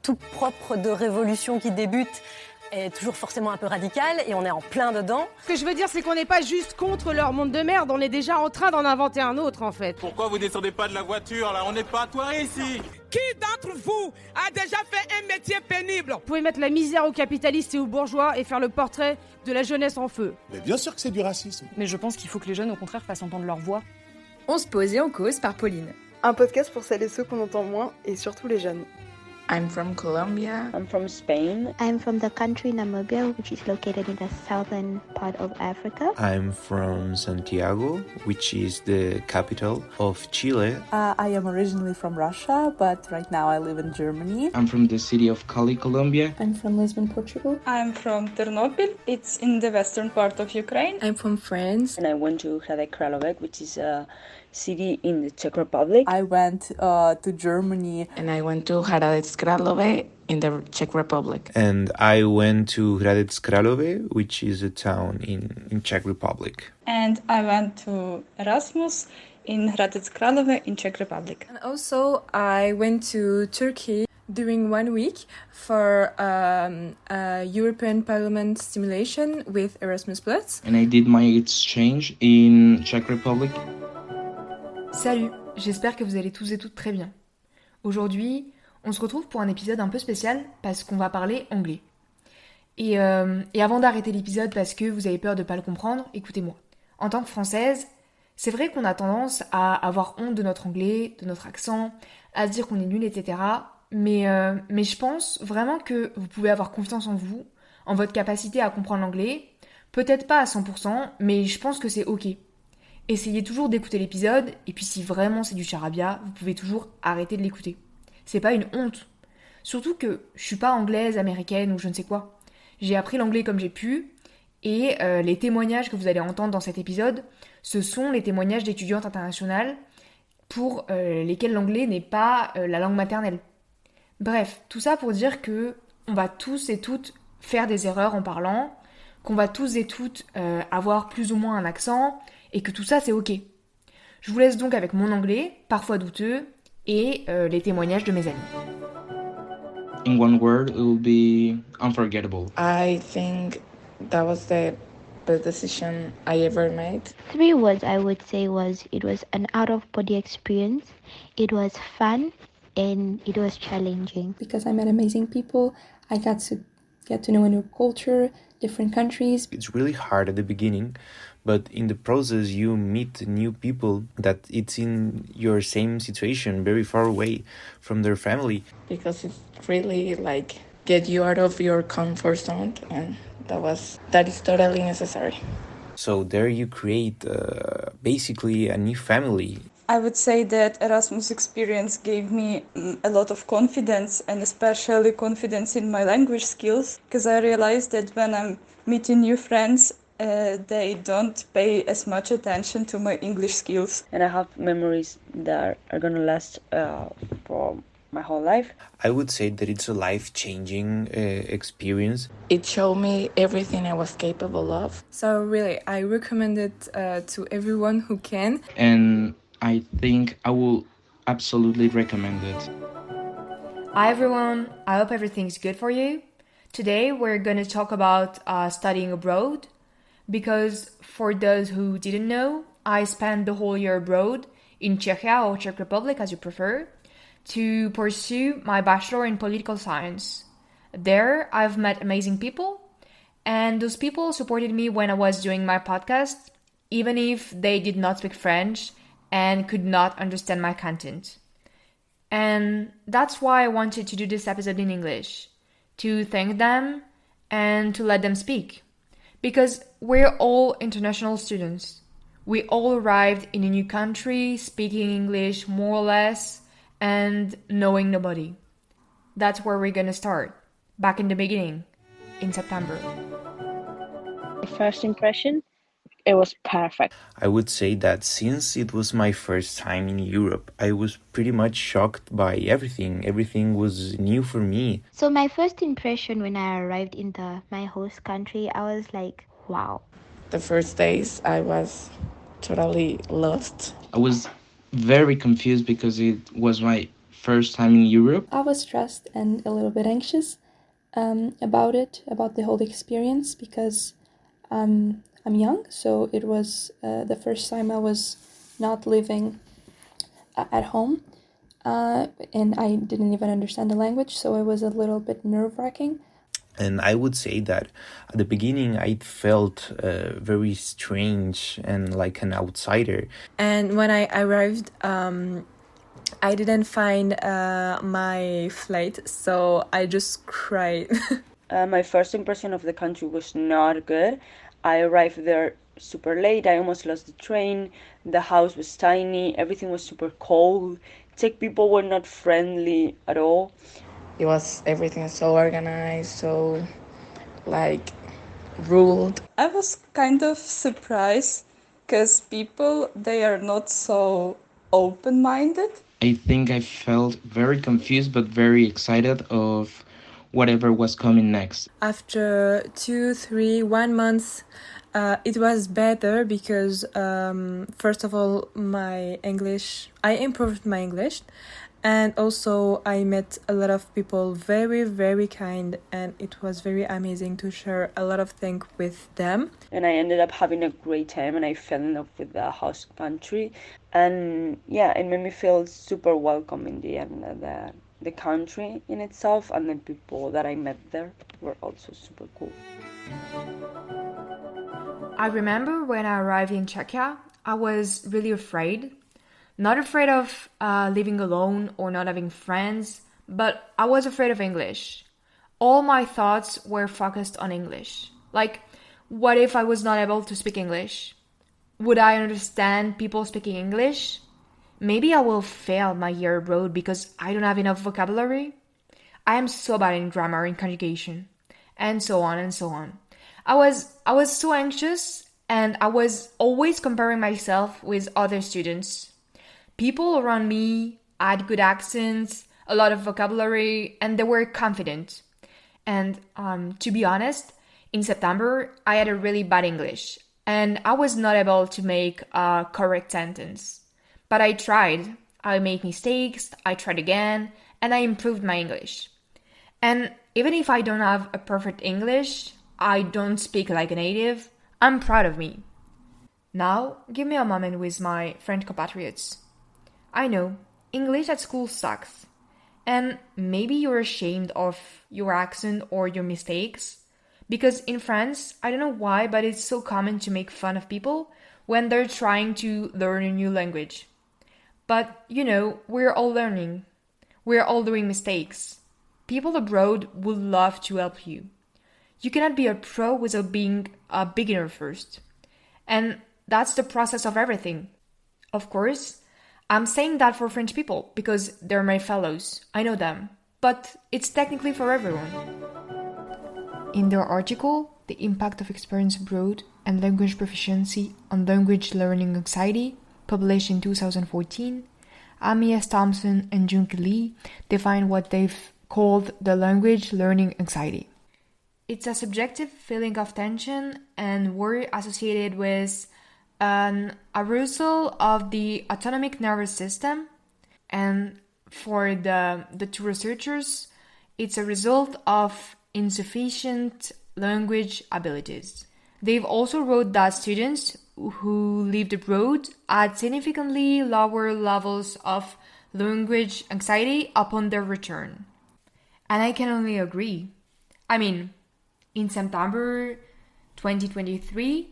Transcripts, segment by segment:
tout propre de révolution qui débute est toujours forcément un peu radical et on est en plein dedans. Ce que je veux dire, c'est qu'on n'est pas juste contre leur monde de merde, on est déjà en train d'en inventer un autre en fait. Pourquoi vous descendez pas de la voiture là? On n'est pas à Thoiry ici. Qui d'entre vous a déjà fait un métier pénible? Vous pouvez mettre la misère aux capitalistes et aux bourgeois et faire le portrait de la jeunesse en feu. Mais bien sûr que c'est du racisme. Mais je pense qu'il faut que les jeunes au contraire fassent entendre leur voix. On se pose et on cause par Pauline. Un podcast pour celles et ceux qu'on entend moins et surtout les jeunes. I'm from Colombia. I'm from Spain. I'm from the country Namibia, which is located in the southern part of Africa. I'm from Santiago, which is the capital of Chile. I am originally from Russia, but right now I live in Germany. I'm from the city of Cali, Colombia. I'm from Lisbon, Portugal. I'm from Ternopil. It's in the western part of Ukraine. I'm from France. And I went to Hradec Králové, which is a city in the Czech Republic. I went to Germany. And I went to Hradec Králové in the Czech Republic. And I went to Hradec Králové, which is a town in Czech Republic. And I went to Erasmus in Hradec Králové in Czech Republic. And also I went to Turkey during 1 week for a European Parliament simulation with Erasmus+. And I did my exchange in Czech Republic. Salut, j'espère que vous allez tous et toutes très bien. Aujourd'hui, on se retrouve pour un épisode un peu spécial parce qu'on va parler anglais. Et avant d'arrêter l'épisode parce que vous avez peur de ne pas le comprendre, écoutez-moi. En tant que Française, c'est vrai qu'on a tendance à avoir honte de notre anglais, de notre accent, à se dire qu'on est nul, etc. Mais je pense vraiment que vous pouvez avoir confiance en vous, en votre capacité à comprendre l'anglais. Peut-être pas à 100%, mais je pense que c'est ok. Essayez toujours d'écouter l'épisode, et puis si vraiment c'est du charabia, vous pouvez toujours arrêter de l'écouter. C'est pas une honte. Surtout que je suis pas anglaise, américaine ou je ne sais quoi. J'ai appris l'anglais comme j'ai pu, et les témoignages que vous allez entendre dans cet épisode, ce sont les témoignages d'étudiantes internationales pour lesquelles l'anglais n'est pas la langue maternelle. Bref, tout ça pour dire que on va tous et toutes faire des erreurs en parlant, qu'on va tous et toutes avoir plus ou moins un accent, et que tout ça c'est ok. Je vous laisse donc avec mon anglais, parfois douteux, et les témoignages de mes amis. In one word, it will be unforgettable. I think that was the best decision I ever made. 3 words I would say it was an out-of-body experience, it was fun, and it was challenging. Because I met amazing people, I got to get to know a new culture, different countries. It's really hard at the beginning, but in the process you meet new people that it's in your same situation, very far away from their family. Because it's really like get you out of your comfort zone, and that is totally necessary. So there you create basically a new family. I would say that Erasmus experience gave me a lot of confidence, and especially confidence in my language skills, because I realized that when I'm meeting new friends, they don't pay as much attention to my English skills. And I have memories that are gonna last for my whole life. I would say that it's a life-changing experience. It showed me everything I was capable of. So really, I recommend it to everyone who can. And I think I will absolutely recommend it. Hi everyone, I hope everything's good for you. Today we're going to talk about studying abroad, because for those who didn't know, I spent the whole year abroad in Czechia or Czech Republic as you prefer, to pursue my bachelor in political science. There I've met amazing people, and those people supported me when I was doing my podcast, even if they did not speak French and could not understand my content. And that's why I wanted to do this episode in English, to thank them and to let them speak. Because we're all international students. We all arrived in a new country, speaking English more or less, and knowing nobody. That's where we're gonna start, back in the beginning, in September. My first impression, it was perfect. I would say that since it was my first time in Europe, I was pretty much shocked by everything. Everything was new for me. So my first impression when I arrived in my host country, I was like, wow. The first days I was totally lost. I was very confused because it was my first time in Europe? I was stressed and a little bit anxious about the whole experience, because I'm young, so it was the first time I was not living at home, and I didn't even understand the language, so it was a little bit nerve-wracking. And I would say that at the beginning I felt very strange and like an outsider. And when I arrived, I didn't find my flight, so I just cried. My first impression of the country was not good. I arrived there super late. I almost lost the train. The house was tiny. Everything was super cold. Czech people were not friendly at all. Everything is so organized, so like ruled. I was kind of surprised because people, they are not so open-minded. I think I felt very confused but very excited of whatever was coming next. After 1 month, it was better because first of all, I improved my English, and also I met a lot of people very, very kind, and it was very amazing to share a lot of things with them. And I ended up having a great time, and I fell in love with the host country. And yeah, it made me feel super welcome in the end. The country in itself and the people that I met there were also super cool. I remember when I arrived in Czechia, I was really afraid. Not afraid of living alone or not having friends, but I was afraid of English. All my thoughts were focused on English. Like, what if I was not able to speak English? Would I understand people speaking English? Maybe I will fail my year abroad because I don't have enough vocabulary. I am so bad in grammar and conjugation, and so on and so on. I was so anxious, and I was always comparing myself with other students. People around me had good accents, a lot of vocabulary, and they were confident. And to be honest, in September, I had a really bad English, and I was not able to make a correct sentence. But I tried. I made mistakes, I tried again, and I improved my English. And even if I don't have a perfect English, I don't speak like a native, I'm proud of me. Now, give me a moment with my French compatriots. I know, English at school sucks. And maybe you're ashamed of your accent or your mistakes. Because in France, I don't know why, but it's so common to make fun of people when they're trying to learn a new language. But, we're all learning. We're all doing mistakes. People abroad would love to help you. You cannot be a pro without being a beginner first. And that's the process of everything. Of course, I'm saying that for French people because they're my fellows. I know them. But it's technically for everyone. In their article, The Impact of Experience Abroad and Language Proficiency on Language Learning Anxiety, published in 2014, Amy S. Thompson and Junke Lee define what they've called the language learning anxiety. It's a subjective feeling of tension and worry associated with an arousal of the autonomic nervous system, and for the two researchers, it's a result of insufficient language abilities. They've also wrote that students who lived abroad had significantly lower levels of language anxiety upon their return. And I can only agree. I mean, in September 2023,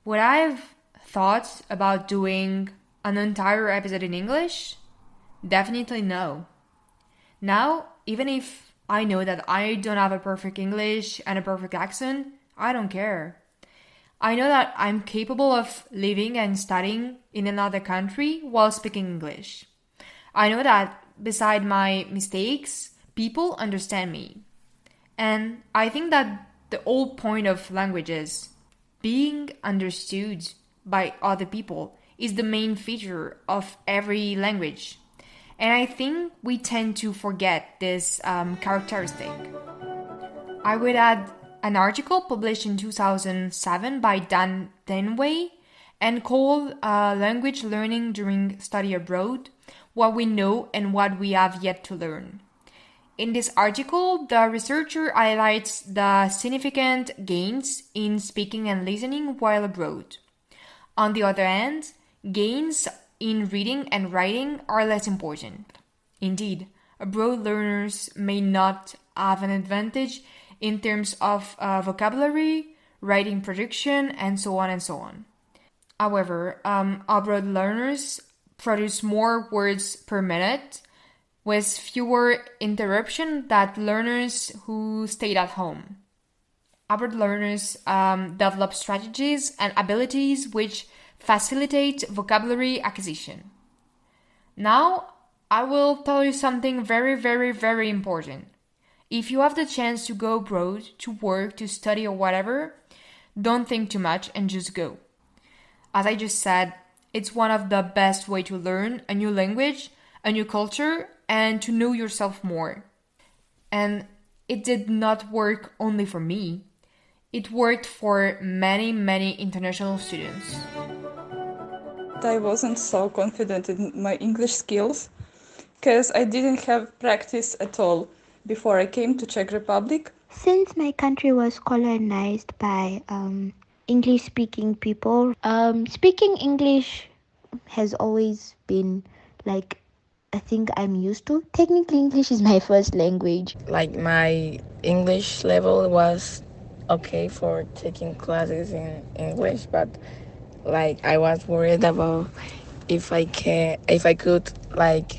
would I have thought about doing an entire episode in English? Definitely no. Now, even if I know that I don't have a perfect English and a perfect accent, I don't care. I know that I'm capable of living and studying in another country while speaking English. I know that beside my mistakes, people understand me. And I think that the whole point of language is being understood by other people is the main feature of every language. And I think we tend to forget this characteristic. I would add an article published in 2007 by Dan Denway and called Language Learning During Study Abroad, what we know and what we have yet to learn. In this article, the researcher highlights the significant gains in speaking and listening while abroad. On the other hand, gains in reading and writing are less important. Indeed, abroad learners may not have an advantage in terms of vocabulary, writing production, and so on and so on. However, abroad learners produce more words per minute with fewer interruptions than learners who stayed at home. Abroad learners develop strategies and abilities which facilitate vocabulary acquisition. Now, I will tell you something very, very, very important. If you have the chance to go abroad, to work, to study or whatever, don't think too much and just go. As I just said, it's one of the best ways to learn a new language, a new culture, and to know yourself more. And it did not work only for me. It worked for many, many international students. I wasn't so confident in my English skills because I didn't have practice at all before I came to Czech Republic. Since my country was colonized by English-speaking people, speaking English has always been like I think I'm used to. Technically, English is my first language. Like my English level was okay for taking classes in English, but like I was worried about if I could like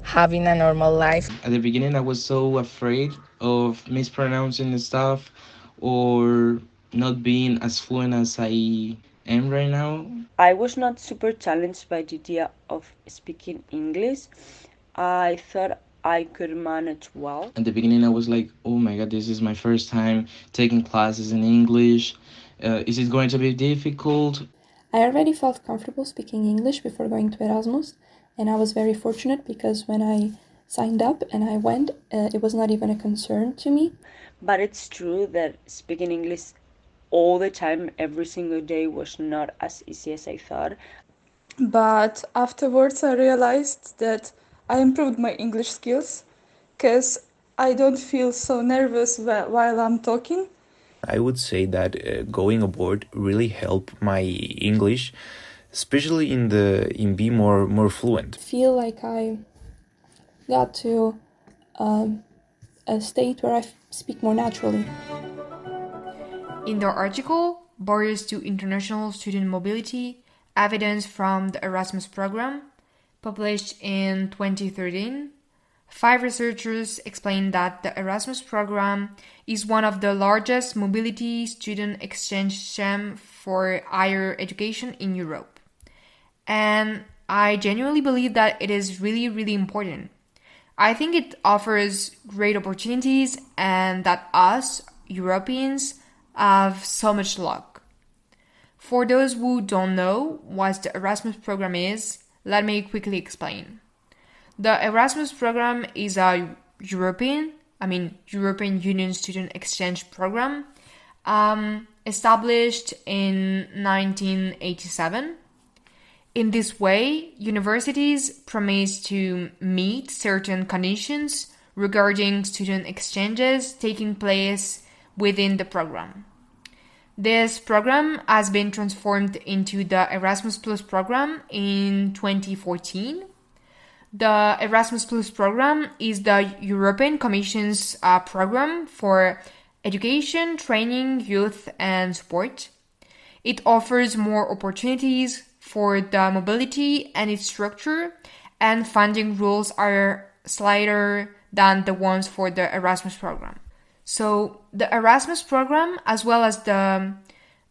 having a normal life. At the beginning, I was so afraid of mispronouncing the stuff or not being as fluent as I am right now. I was not super challenged by the idea of speaking English. I thought I could manage well. At the beginning, I was like, oh my God, this is my first time taking classes in English. Is it going to be difficult? I already felt comfortable speaking English before going to Erasmus, and I was very fortunate because when I signed up and I went, it was not even a concern to me. But it's true that speaking English all the time, every single day, was not as easy as I thought. But afterwards I realized that I improved my English skills because I don't feel so nervous while I'm talking. I would say that going abroad really helped my English, especially in being more fluent. I feel like I got to a state where I speak more naturally. In their article, Barriers to International Student Mobility, Evidence from the Erasmus Program, published in 2013, 5 researchers explained that the Erasmus Program is one of the largest mobility student exchange schemes for higher education in Europe. And I genuinely believe that it is really, really important. I think it offers great opportunities and that us, Europeans, have so much luck. For those who don't know what the Erasmus program is, let me quickly explain. The Erasmus program is a European Union student exchange program established in 1987. In this way, universities promise to meet certain conditions regarding student exchanges taking place within the program. This program has been transformed into the Erasmus Plus program in 2014. The Erasmus Plus program is the European Commission's program for education, training, youth, and sport. It offers more opportunities for the mobility, and its structure and funding rules are slighter than the ones for the Erasmus program. So the Erasmus program, as well as the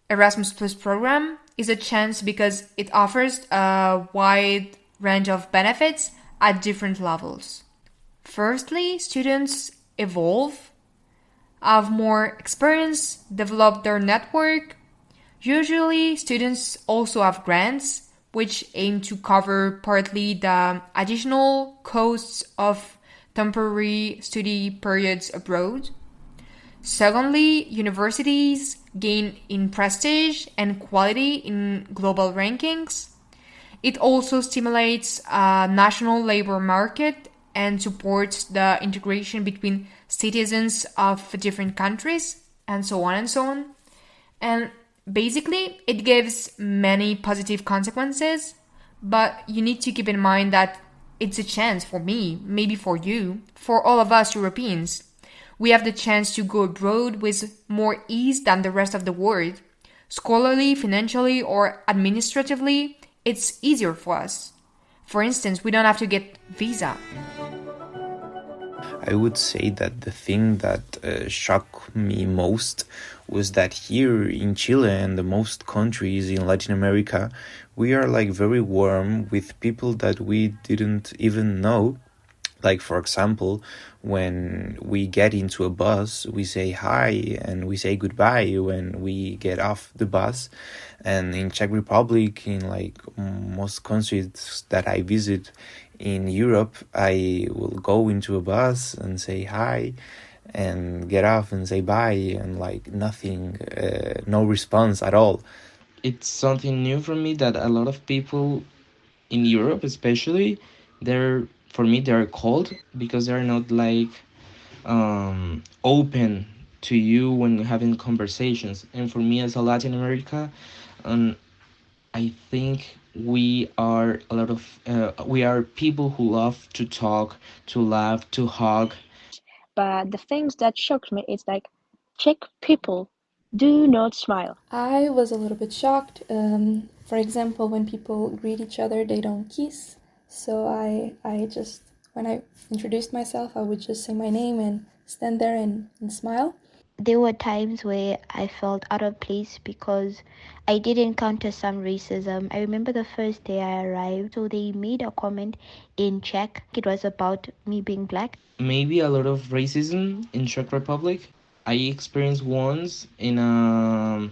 Erasmus Plus program, is a chance because it offers a wide range of benefits at different levels. Firstly, students evolve, have more experience, develop their network. Usually, students also have grants, which aim to cover partly the additional costs of temporary study periods abroad. Secondly, universities gain in prestige and quality in global rankings. It also stimulates a national labor market and supports the integration between citizens of different countries, and so on and so on. And basically, it gives many positive consequences, but you need to keep in mind that it's a chance for me, maybe for you, for all of us Europeans. We have the chance to go abroad with more ease than the rest of the world. Scholarly, financially, or administratively, it's easier for us. For instance, we don't have to get visa. I would say that the thing that shocked me most was that here in Chile and the most countries in Latin America, we are like very warm with people that we didn't even know. Like, for example, when we get into a bus, we say hi and we say goodbye when we get off the bus. And in Czech Republic, in like most countries that I visit in Europe, I will go into a bus and say hi and get off and say bye and like nothing, no response at all. It's something new for me that a lot of people in Europe especially, for me they're cold because they're not like open to you when having conversations. And for me as a Latin America, I think we are people who love to talk, to laugh, to hug. But the things that shocked me is like Czech people do not smile. I was a little bit shocked. For example, when people greet each other, they don't kiss. So I just, when I introduced myself, I would just say my name and stand there and smile. There were times where I felt out of place because I did encounter some racism. I remember the first day I arrived, so they made a comment in Czech. It was about me being black. Maybe a lot of racism in Czech Republic. I experienced once in a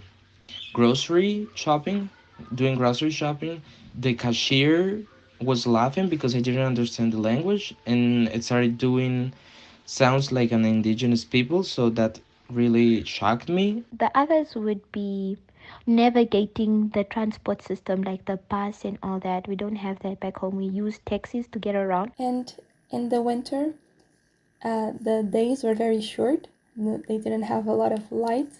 grocery shopping, doing grocery shopping. The cashier was laughing because I didn't understand the language, and it started doing sounds like an indigenous people, so that really shocked me. The others would be navigating the transport system, like the bus and all that. We don't have that back home. We use taxis to get around. And in the winter, the days were very short. They didn't have a lot of light,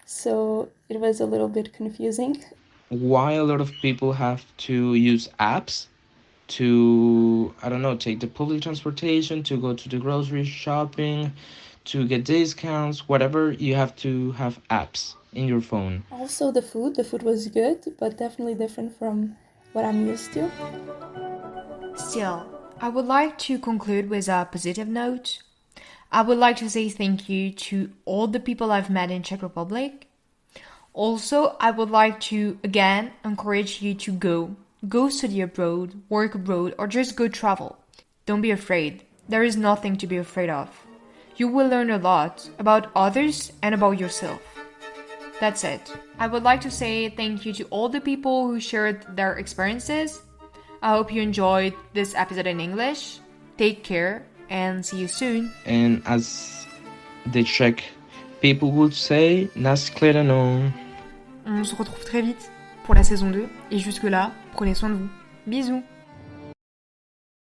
so it was a little bit confusing. Why a lot of people have to use apps to, I don't know, take the public transportation, to go to the grocery shopping, to get discounts, whatever, you have to have apps in your phone. Also the food was good, but definitely different from what I'm used to. Still, I would like to conclude with a positive note. I would like to say thank you to all the people I've met in Czech Republic. Also, I would like to, again, encourage you to go study abroad, work abroad, or just go travel. Don't be afraid. There is nothing to be afraid of. You will learn a lot about others and about yourself. That's it. I would like to say thank you to all the people who shared their experiences. I hope you enjoyed this episode in English. Take care and see you soon. And as the Czech people would say, naschledanou. On se retrouve très vite pour la saison 2. Et jusque-là, prenez soin de vous. Bisous.